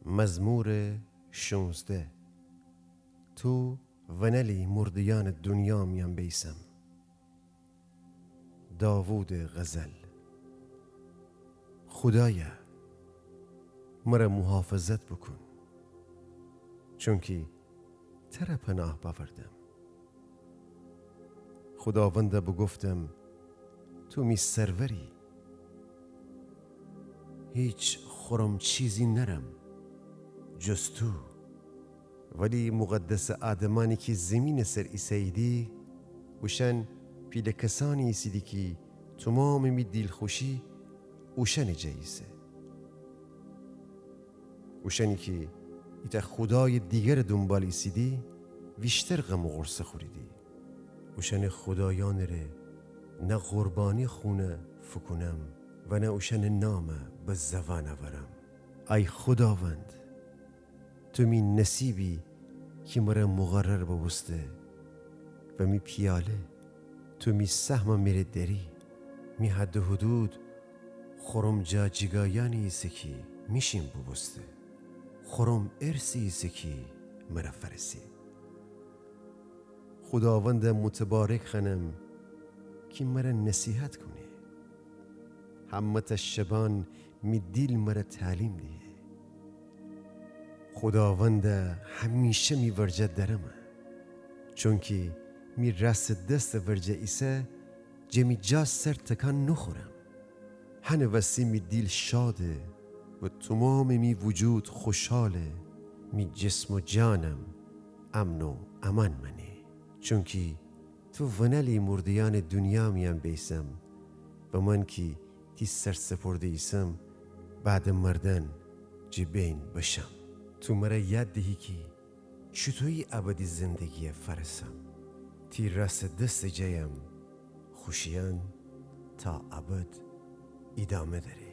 مزمور 16. تو ونلی مردیان دنیا میم بیسم. داوود غزل. خدایا مرا محافظت بکن، چونکی ترا پناه باوردم. خداونده بگفتم تو می سروری، هیچ خورم چیزی نرم جز تو. ولی مقدس آدمانی که زمین سر ایسایدی اوشن پیل کسانی ایسیدی که تمام می دل خوشی اوشن جاییسه. اوشنی که ایتا خدای دیگر دنبال ایسیدی ویشتر غم و غرصه خوریدی. اوشن خدایان ره نه قربانی خونه فکنم و نه اوشن نامه به زبان آورم. ای خداوند، تو می نصیبی که مرا مقرر بوسته و می پیاله تو می سهم میره دری. می حد و حدود خورم جا جگایانی ایسه که میشیم بوسته. خورم ارسی ایسه که مرا فرسی. خداوند متبارک خنم که مرا نصیحت کنه. همت شبان می دیل مرا تعلیم ده. خداوند همیشه می ورجه درمه، چونکه می رست دست ورجه ایسه جمی جا سر تکان نخورم. هنه وسی می دیل شاده و تمام می وجود خوشحاله. می جسم و جانم امن و امان منه، چونکه تو ونلی مردیان دنیا میم بیسم و من که تی سر سپرده ایسم بعد مردن جبین بشم. تو مرا یاد دهی که چطوری ابدی زندگی فرسم. تی راست دست جایم خوشیان تا ابد ادامه داره.